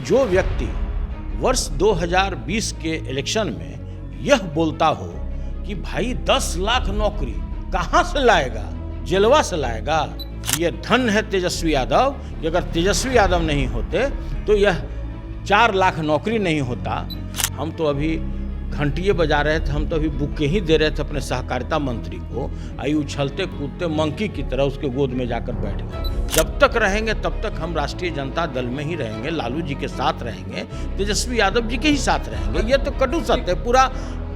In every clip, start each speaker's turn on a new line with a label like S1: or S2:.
S1: जो व्यक्ति वर्ष 2020 के इलेक्शन में यह बोलता हो कि भाई 10 लाख नौकरी कहाँ से लाएगा, जेलवा से लाएगा, ये धन है तेजस्वी यादव कि अगर तेजस्वी यादव नहीं होते तो यह 4 लाख नौकरी नहीं होता। हम तो अभी घंटिये बजा रहे थे, हम तो अभी बुके ही दे रहे थे अपने सहकारिता मंत्री को, आई उछलते कूदते मंकी की तरह उसके गोद में जाकर बैठ गए। जब तक रहेंगे तब तक हम राष्ट्रीय जनता दल में ही रहेंगे, लालू जी के साथ रहेंगे, तेजस्वी यादव जी के ही साथ रहेंगे। ये तो कटु सत्य है, पूरा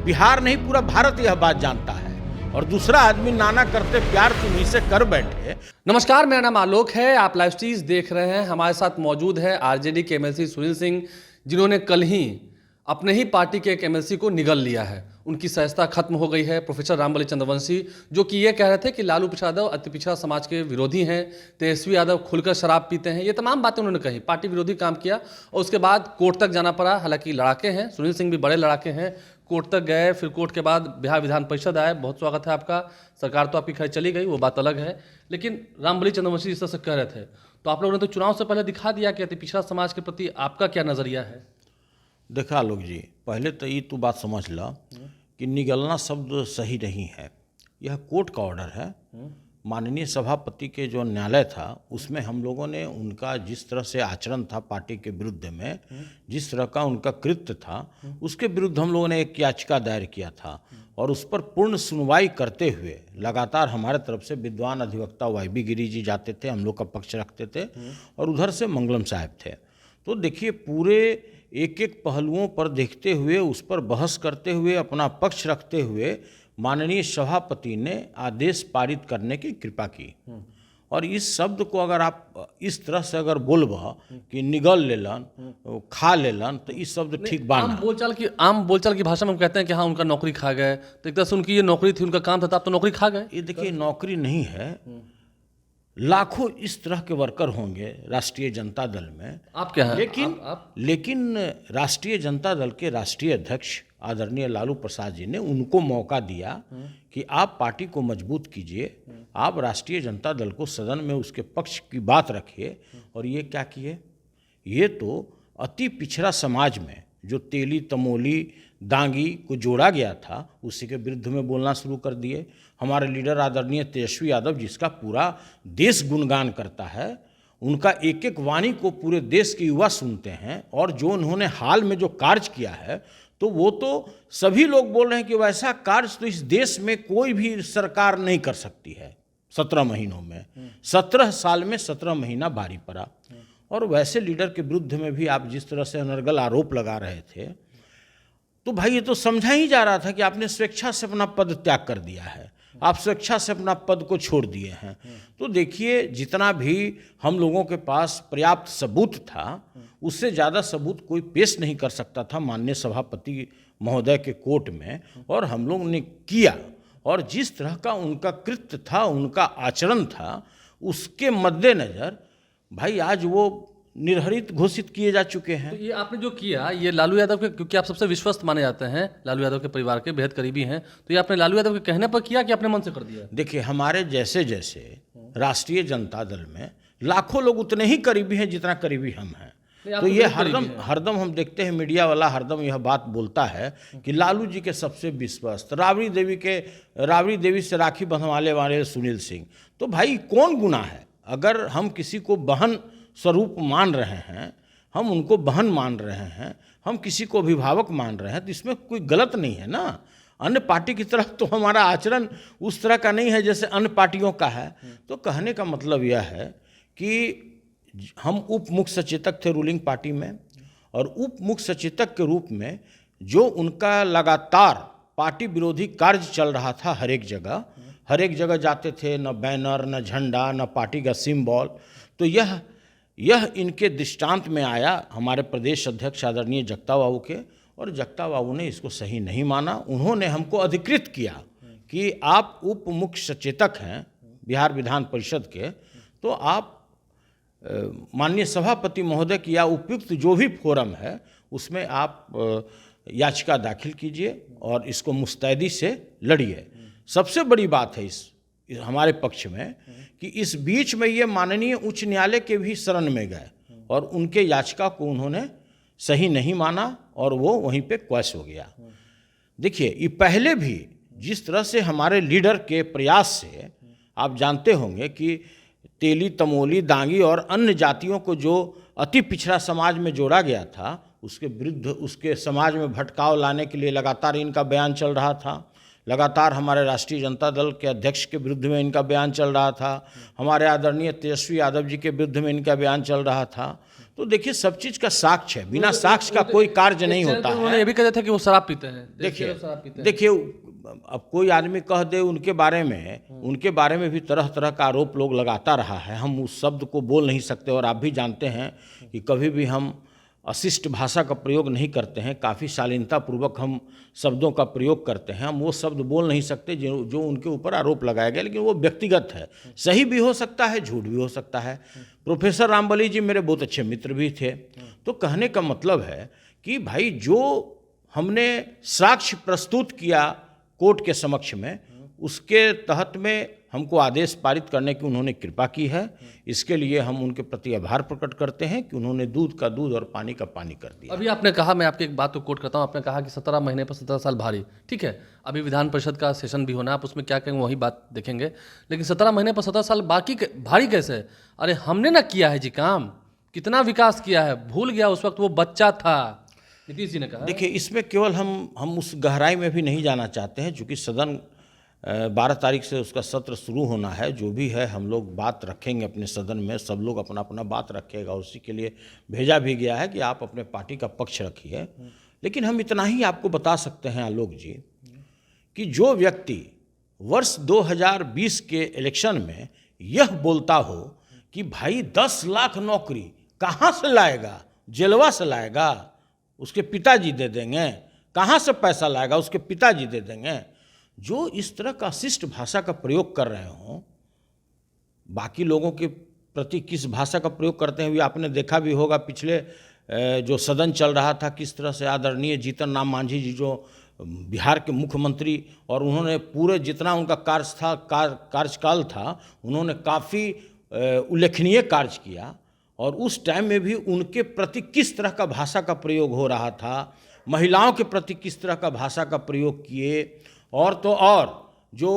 S1: बिहार नहीं पूरा भारत यह बात जानता है। और दूसरा आदमी नाना करते प्यार तुम्हीं से कर बैठे।
S2: नमस्कार, मेरा नाम आलोक है, आप लाइव स्ट्रीज देख रहे हैं। हमारे साथ मौजूद है आरजेडी के एमएलसी सुनील सिंह, जिन्होंने कल ही अपने ही पार्टी के एक एमएलसी को निगल लिया है। उनकी सदस्यता खत्म हो गई है। प्रोफेसर रामबली चंद्रवंशी, जो कि ये कह रहे थे कि लालू प्रसाद यादव अति पिछड़ा समाज के विरोधी हैं, तेजस्वी यादव खुलकर शराब पीते हैं, ये तमाम बातें उन्होंने कही, पार्टी विरोधी काम किया। और उसके बाद कोर्ट तक जाना पड़ा। हालांकि लड़ाके हैं, सुनील सिंह भी बड़े लड़ाके हैं, कोर्ट तक गए, फिर कोर्ट के बाद बिहार विधान परिषद आए। बहुत स्वागत है आपका। सरकार तो आपकी खैर चली गई, वो बात अलग है, लेकिन रामबली चंद्रवंशी जिस तरह से कह रहे थे, तो आप लोगों ने तो चुनाव से पहले दिखा दिया कि अति पिछड़ा समाज के प्रति आपका क्या नजरिया है।
S1: देखा आलोक जी, पहले तो ये तो बात समझ ला कि निगलना शब्द सही नहीं है। यह कोर्ट का ऑर्डर है। माननीय सभापति के जो न्यायालय था उसमें हम लोगों ने उनका जिस तरह से आचरण था पार्टी के विरुद्ध में, जिस तरह का उनका कृत्य था, उसके विरुद्ध हम लोगों ने एक याचिका दायर किया था। और उस पर पूर्ण सुनवाई करते हुए लगातार हमारे तरफ से विद्वान अधिवक्ता वाईबी गिरी जी जाते थे, हम लोग का पक्ष रखते थे, और उधर से मंगलम साहब थे। तो देखिए, पूरे एक एक पहलुओं पर देखते हुए, उस पर बहस करते हुए, अपना पक्ष रखते हुए माननीय सभापति ने आदेश पारित करने की कृपा की। और इस शब्द को अगर आप इस तरह से अगर बोलबा कि निगल लेलन, खा लेलन, तो इस शब्द ठीक बाना।
S2: आम बोलचाल की भाषा में हम कहते हैं कि हाँ उनका नौकरी खा गए, तो एक तरह से उनकी ये नौकरी थी, उनका काम था, आप तो नौकरी खा गए।
S1: ये देखिए, नौकरी नहीं है, लाखों इस तरह के वर्कर होंगे राष्ट्रीय जनता दल में।
S2: आप क्या हैं?
S1: लेकिन राष्ट्रीय जनता दल के राष्ट्रीय अध्यक्ष आदरणीय लालू प्रसाद जी ने उनको मौका दिया कि आप पार्टी को मजबूत कीजिए, आप राष्ट्रीय जनता दल को सदन में उसके पक्ष की बात रखिए। और ये क्या किए? ये तो अति पिछड़ा समाज में जो तेली तमोली दांगी को जोड़ा गया था, उसी के विरुद्ध में बोलना शुरू कर दिए। हमारे लीडर आदरणीय तेजस्वी यादव, जिसका पूरा देश गुणगान करता है, उनका एक एक वाणी को पूरे देश के युवा सुनते हैं, और जो उन्होंने हाल में जो कार्य किया है, तो वो तो सभी लोग बोल रहे हैं कि वैसा कार्य तो इस देश में कोई भी सरकार नहीं कर सकती है। 17 महीनों में 17 साल में 17 महीना बारी पड़ा। और वैसे लीडर के विरुद्ध में भी आप जिस तरह से अनर्गल आरोप लगा रहे थे, तो भाई ये तो समझा ही जा रहा था कि आपने स्वेच्छा से अपना पद त्याग कर दिया है, आप स्वेच्छा से अपना पद को छोड़ दिए हैं। तो देखिए, जितना भी हम लोगों के पास पर्याप्त सबूत था, उससे ज़्यादा सबूत कोई पेश नहीं कर सकता था माननीय सभापति महोदय के कोर्ट में, और हम लोग ने किया। और जिस तरह का उनका कृत्य था, उनका आचरण था, उसके मद्देनज़र भाई आज वो निर्हरित घोषित किए जा चुके हैं।
S2: तो ये आपने जो किया, ये लालू यादव के, क्योंकि आप सबसे विश्वस्त माने जाते हैं, लालू यादव के परिवार के बेहद करीबी हैं, तो ये आपने लालू यादव के कहने पर किया कि अपने मन से कर दिया?
S1: देखिए, हमारे जैसे जैसे राष्ट्रीय जनता दल में लाखों लोग उतने ही करीबी हैं जितना करीबी हम हैं। तो ये हरदम हम देखते हैं, मीडिया वाला हरदम यह बात बोलता है कि लालू जी के सबसे विश्वस्त, राबड़ी देवी से राखी बंधवाने वाले सुनील सिंह। तो भाई कौन गुनाह है? अगर हम किसी को बहन स्वरूप मान रहे हैं, हम उनको बहन मान रहे हैं, हम किसी को अभिभावक मान रहे हैं, तो इसमें कोई गलत नहीं है ना। अन्य पार्टी की तरफ तो हमारा आचरण उस तरह का नहीं है जैसे अन्य पार्टियों का है। तो कहने का मतलब यह है कि हम उप मुख्य सचेतक थे रूलिंग पार्टी में, और उप मुख्य सचेतक के रूप में जो उनका लगातार पार्टी विरोधी कार्य चल रहा था, हर एक जगह जाते थे, न बैनर, न झंडा, न पार्टी का सिंबल। तो यह इनके दृष्टांत में आया हमारे प्रदेश अध्यक्ष आदरणीय जगता बाबू के, और जगता बाबू ने इसको सही नहीं माना। उन्होंने हमको अधिकृत किया कि आप उप मुख्य सचेतक हैं बिहार विधान परिषद के, तो आप माननीय सभापति महोदय की या उपयुक्त जो भी फोरम है उसमें आप याचिका दाखिल कीजिए और इसको मुस्तैदी से लड़िए। सबसे बड़ी बात है इस हमारे पक्ष में कि इस बीच में ये माननीय उच्च न्यायालय के भी शरण में गए और उनके याचिका को उन्होंने सही नहीं माना और वो वहीं पे क्वैश हो गया। देखिए, ये पहले भी जिस तरह से हमारे लीडर के प्रयास से आप जानते होंगे कि तेली, तमोली, दांगी और अन्य जातियों को जो अति पिछड़ा समाज में जोड़ा गया था, उसके विरुद्ध, उसके समाज में भटकाव लाने के लिए लगातार इनका बयान चल रहा था। लगातार हमारे राष्ट्रीय जनता दल के अध्यक्ष के विरुद्ध में इनका बयान चल रहा था। हमारे आदरणीय तेजस्वी यादव जी के विरुद्ध में इनका बयान चल रहा था। तो देखिए, सब चीज़ का साक्ष्य है, बिना साक्ष्य का कोई कार्य नहीं होता है।
S2: उन्होंने ये भी कहा था कि वो शराब पीते हैं।
S1: देखिए, अब कोई आदमी कह दे उनके बारे में भी तरह तरह का आरोप लोग लगाता रहा है। हम उस शब्द को बोल नहीं सकते और आप भी जानते हैं कि कभी भी हम अशिष्ट भाषा का प्रयोग नहीं करते हैं। काफ़ी शालीनतापूर्वक हम शब्दों का प्रयोग करते हैं। हम वो शब्द बोल नहीं सकते जो उनके ऊपर आरोप लगाया गया, लेकिन वो व्यक्तिगत है। सही भी हो सकता है, झूठ भी हो सकता है। प्रोफेसर रामबली जी मेरे बहुत अच्छे मित्र भी थे। तो कहने का मतलब है कि भाई, जो हमने साक्ष्य प्रस्तुत किया कोर्ट के समक्ष में, उसके तहत में हमको आदेश पारित करने की उन्होंने कृपा की है। इसके लिए हम उनके प्रति आभार प्रकट करते हैं कि उन्होंने दूध का दूध और पानी का पानी कर दिया।
S2: अभी आपने कहा, मैं आपकी एक बात को कोट करता हूँ, आपने कहा कि 17 महीने पर 17 साल भारी। ठीक है, अभी विधान परिषद का सेशन भी होना है, आप उसमें क्या कहेंगे वही बात देखेंगे। लेकिन 17 महीने पर 17 साल भारी कैसे है? अरे हमने ना किया है जी काम, कितना विकास किया है, भूल गया उस वक्त वो बच्चा था, नीतीश जी ने कहा।
S1: देखिए, इसमें केवल हम उस गहराई में भी नहीं जाना चाहते हैं, चूँकि सदन 12 तारीख से उसका सत्र शुरू होना है। जो भी है हम लोग बात रखेंगे अपने सदन में, सब लोग अपना अपना बात रखेगा। उसी के लिए भेजा भी गया है कि आप अपने पार्टी का पक्ष रखिए। लेकिन हम इतना ही आपको बता सकते हैं आलोक जी कि जो व्यक्ति वर्ष 2020 के इलेक्शन में यह बोलता हो कि भाई 10 लाख नौकरी कहाँ से लाएगा, जेलवा से लाएगा, उसके पिताजी दे देंगे, कहाँ से पैसा लाएगा, उसके पिताजी दे देंगे, जो इस तरह का शिष्ट भाषा का प्रयोग कर रहे हों, बाकी लोगों के प्रति किस भाषा का प्रयोग करते हैं भी आपने देखा भी होगा। पिछले जो सदन चल रहा था, किस तरह से आदरणीय जीतन राम मांझी जी जो बिहार के मुख्यमंत्री, और उन्होंने पूरे जितना उनका कार्यकाल था, उन्होंने काफ़ी उल्लेखनीय कार्य किया। और उस टाइम में भी उनके प्रति किस तरह का भाषा का प्रयोग हो रहा था, महिलाओं के प्रति किस तरह का भाषा का प्रयोग किए। और तो और जो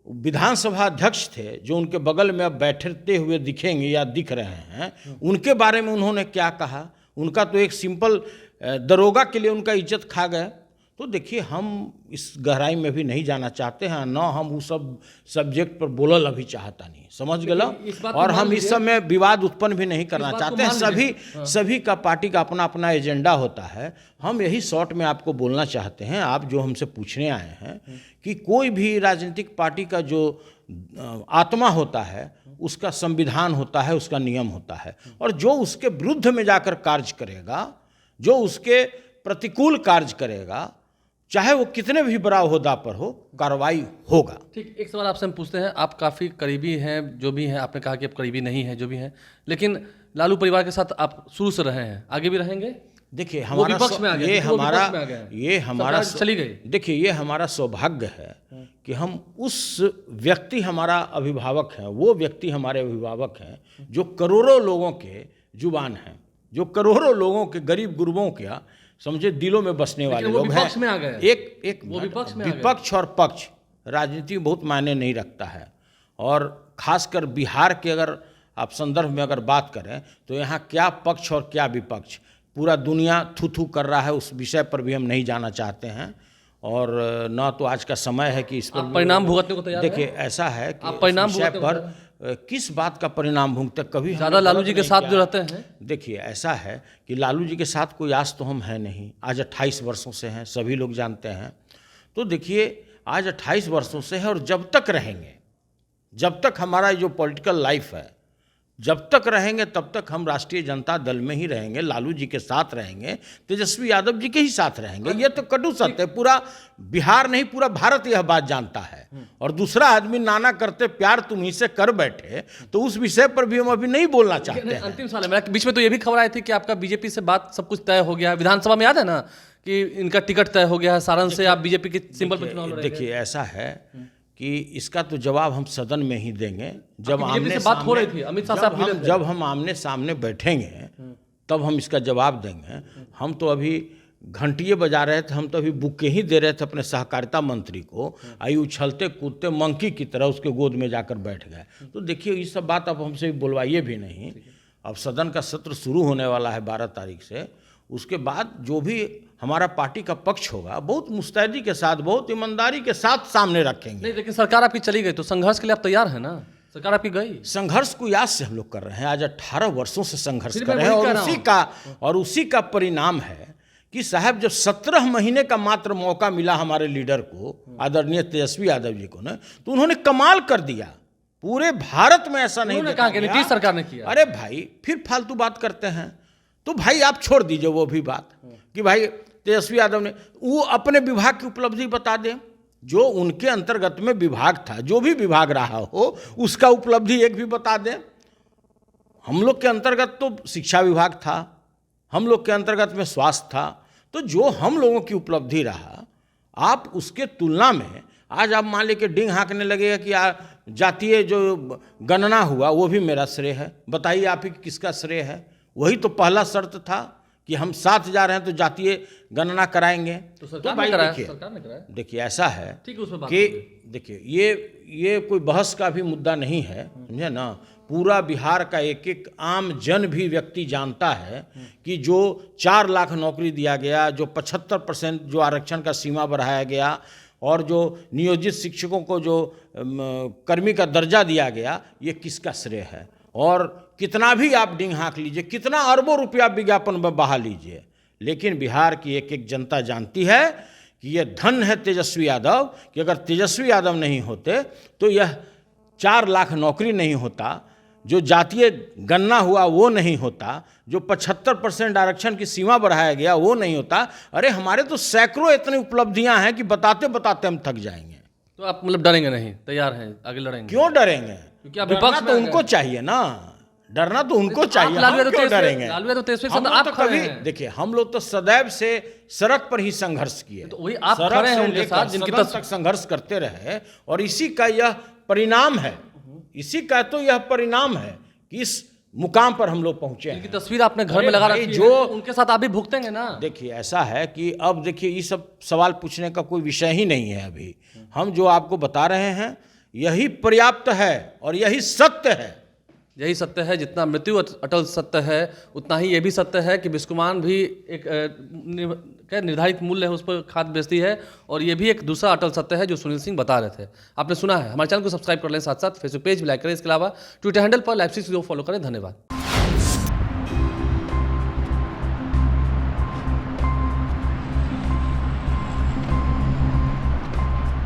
S1: विधानसभा अध्यक्ष थे, जो उनके बगल में अब बैठते हुए दिखेंगे या दिख रहे हैं, उनके बारे में उन्होंने क्या कहा। उनका तो एक सिंपल दरोगा के लिए उनका इज्जत खा गए। तो देखिए, हम इस गहराई में भी नहीं जाना चाहते हैं, ना हम उस सब सब्जेक्ट पर बोलल अभी चाहता नहीं, समझ गला। और हम इस समय विवाद उत्पन्न भी नहीं करना चाहते हैं। सभी का पार्टी का अपना अपना एजेंडा होता है। हम यही शॉर्ट में आपको बोलना चाहते हैं, आप जो हमसे पूछने आए हैं, कि कोई भी राजनीतिक पार्टी का जो आत्मा होता है, उसका संविधान होता है, उसका नियम होता है, और जो उसके विरुद्ध में जाकर कार्य करेगा, जो उसके प्रतिकूल कार्य करेगा, चाहे वो कितने भी बड़ा ओहदा पर हो, कार्रवाई होगा।
S2: ठीक, एक सवाल आपसे हम पूछते हैं। आप काफ़ी करीबी हैं, जो भी हैं, आपने कहा कि आप करीबी नहीं हैं, जो भी हैं, लेकिन लालू परिवार के साथ आप शुरू से रहे हैं, आगे भी रहेंगे।
S1: देखिए,
S2: ये
S1: हमारा
S2: चली गई।
S1: देखिए, ये हमारा सौभाग्य है कि हम उस व्यक्ति, हमारा अभिभावक है, वो व्यक्ति हमारे अभिभावक हैं जो करोड़ों लोगों के जुबान हैं, जो करोड़ों लोगों के गरीब गुरबों के समझे दिलों में बसने वाले लोग हैं। एक विपक्ष और पक्ष राजनीति में बहुत मायने नहीं रखता है। और खासकर बिहार के अगर आप संदर्भ में अगर बात करें, तो यहाँ क्या पक्ष और क्या विपक्ष, पूरा दुनिया थू थू कर रहा है। उस विषय पर भी हम नहीं जाना चाहते हैं, और न तो आज का समय है कि इस पर
S2: परिणाम भुगतने को तैयार हैं।
S1: देखिए, ऐसा है कि परिणाम विषय पर किस बात का परिणाम भुगते, कभी
S2: ज़्यादा लालू जी के साथ जो रहते हैं।
S1: देखिए, ऐसा है कि लालू जी के साथ कोई आज तो हम हैं नहीं, आज 28 वर्षों से हैं, सभी लोग जानते हैं। तो देखिए, आज 28 वर्षों से है, और जब तक रहेंगे, जब तक हमारा जो पॉलिटिकल लाइफ है, जब तक रहेंगे, तब तक हम राष्ट्रीय जनता दल में ही रहेंगे, लालू जी के साथ रहेंगे, तेजस्वी यादव जी के ही साथ रहेंगे। ये तो कटु सत्य है, पूरा बिहार नहीं पूरा भारत यह बात जानता है। और दूसरा आदमी नाना करते प्यार तुम ही से कर बैठे, तो उस विषय पर भी हम अभी नहीं बोलना चाहते हैं।
S2: अंतिम सवाल है मेरा। बीच में तो ये भी खबर आई थी कि आपका बीजेपी से बात सब कुछ तय हो गया, विधानसभा में याद है ना कि इनका टिकट तय हो गया है, सारण से आप बीजेपी के सिंबल पर चुनाव लड़ेंगे।
S1: देखिए, ऐसा है कि इसका तो जवाब हम सदन में ही देंगे, जब
S2: आमने बात हो रही थी, अमित शाह साहब
S1: जब हम आमने सामने बैठेंगे, तब हम इसका जवाब देंगे। हम तो अभी घंटिये बजा रहे थे, हम तो अभी बुके ही दे रहे थे अपने सहकारिता मंत्री को, आई उछलते कूदते मंकी की तरह उसके गोद में जाकर बैठ गए। तो देखिए ये सब बात अब हमसे बुलवाइए भी नहीं। अब सदन का सत्र शुरू होने वाला है 12 तारीख से, उसके बाद जो भी हमारा पार्टी का पक्ष होगा बहुत मुस्तैदी के साथ, बहुत ईमानदारी के साथ सामने रखेंगे।
S2: नहीं, लेकिन सरकार आपकी चली गई तो संघर्ष के लिए आप तैयार हैं ना? सरकार आपकी गई,
S1: संघर्ष को याद से हम लोग कर रहे हैं। आज 18 वर्षों से संघर्ष
S2: फिर
S1: कर
S2: मैं
S1: रहे हैं
S2: वही कह रहा
S1: और उसी का परिणाम है कि साहब जब 17 महीने का मात्र मौका मिला हमारे लीडर को, आदरणीय तेजस्वी यादव जी को ना, तो उन्होंने कमाल कर दिया। पूरे भारत में ऐसा नहीं
S2: उन्होंने
S1: देखा
S2: कहा कि
S1: गया।
S2: नीतीश सरकार ने किया।
S1: अरे भाई फिर फालतू बात करते हैं तो भाई आप छोड़ दीजिए वो भी बात कि भाई तेजस्वी यादव ने वो अपने विभाग की उपलब्धि बता दें, जो उनके अंतर्गत में विभाग था, जो भी विभाग रहा हो उसका उपलब्धि एक भी बता दें। हम लोग के अंतर्गत तो शिक्षा विभाग था, हम लोग के अंतर्गत में स्वास्थ्य था, तो जो हम लोगों की उपलब्धि रहा आप उसके तुलना में आज आप मान लेके डिंग हाँकने लगेगा कि जातीय जो गणना हुआ वो भी मेरा श्रेय है। बताइए आप ही किसका श्रेय है? वही तो पहला शर्त था कि हम साथ जा रहे हैं तो जातीय गणना कराएंगे।
S2: तो सरकार
S1: भाई
S2: ने कराया,
S1: देखिए,
S2: सरकार ने कराया।
S1: देखिए ऐसा है
S2: ठीक है, उसमें बात
S1: कि देखिए ये कोई बहस का भी मुद्दा नहीं है, समझे ना। पूरा बिहार का एक एक आम जन भी व्यक्ति जानता है कि जो 4 लाख नौकरी दिया गया, जो 75% जो आरक्षण का सीमा बढ़ाया गया और जो नियोजित शिक्षकों को जो कर्मी का दर्जा दिया गया, ये किसका श्रेय है? और कितना भी आप डिंग हाँक लीजिए, कितना अरबों रुपया विज्ञापन में बहा लीजिए, लेकिन बिहार की एक एक जनता जानती है कि यह धन है तेजस्वी यादव, कि अगर तेजस्वी यादव नहीं होते तो यह 4 लाख नौकरी नहीं होता, जो जातीय गणना हुआ वो नहीं होता, जो 75% आरक्षण की सीमा बढ़ाया गया वो नहीं होता। अरे हमारे तो सैकड़ों इतनी उपलब्धियां हैं कि बताते बताते हम थक जाएंगे।
S2: तो आप मतलब डरेंगे नहीं, तैयार हैं, आगे लड़ेंगे?
S1: क्यों डरेंगे?
S2: क्योंकि आप
S1: डरना
S2: विपक्ष
S1: तो
S2: में
S1: उनको चाहिए ना, डरना तो उनको चाहिए।
S2: लालू
S1: हम
S2: यादव
S1: क्यों
S2: तेजस्वी-
S1: डरेंगे?
S2: लालू यादव तेजस्वी
S1: हम
S2: सदन
S1: लोग
S2: आप
S1: तो
S2: खड़े
S1: कभी
S2: हैं।
S1: देखिए, हम लोग तो सदैव से सड़क पर ही संघर्ष किए,
S2: तो वही आप
S1: सड़क
S2: खड़े हैं
S1: से
S2: उनके
S1: लेकर
S2: साथ, जिनकी
S1: सदन तक संघर्ष करते रहे, और इसी का यह परिणाम है, इसी का तो यह परिणाम है कि इस मुकाम पर हम लोग पहुंचे
S2: इनकी
S1: हैं।
S2: तस्वीर आपने घर में लगा
S1: भाई,
S2: रखी है,
S1: जो
S2: तो उनके साथ आप भी भुगतेंगे ना?
S1: देखिए ऐसा है कि अब देखिए ये सब सवाल पूछने का कोई विषय ही नहीं है। अभी हम जो आपको बता रहे हैं यही पर्याप्त है और यही सत्य है।
S2: यही सत्य है, जितना मृत्यु अटल सत्य है उतना ही ये भी सत्य है कि बिस्कुमान भी एक निर्धारित मूल्य है उस पर खाद बेचती है, और ये भी एक दूसरा अटल सत्य है जो सुनील सिंह बता रहे थे। आपने सुना है। हमारे चैनल को सब्सक्राइब कर लें, साथ साथ फेसबुक पेज भी लाइक करें, इसके अलावा ट्विटर हैंडल पर लाइव 6 फॉलो करें। धन्यवाद।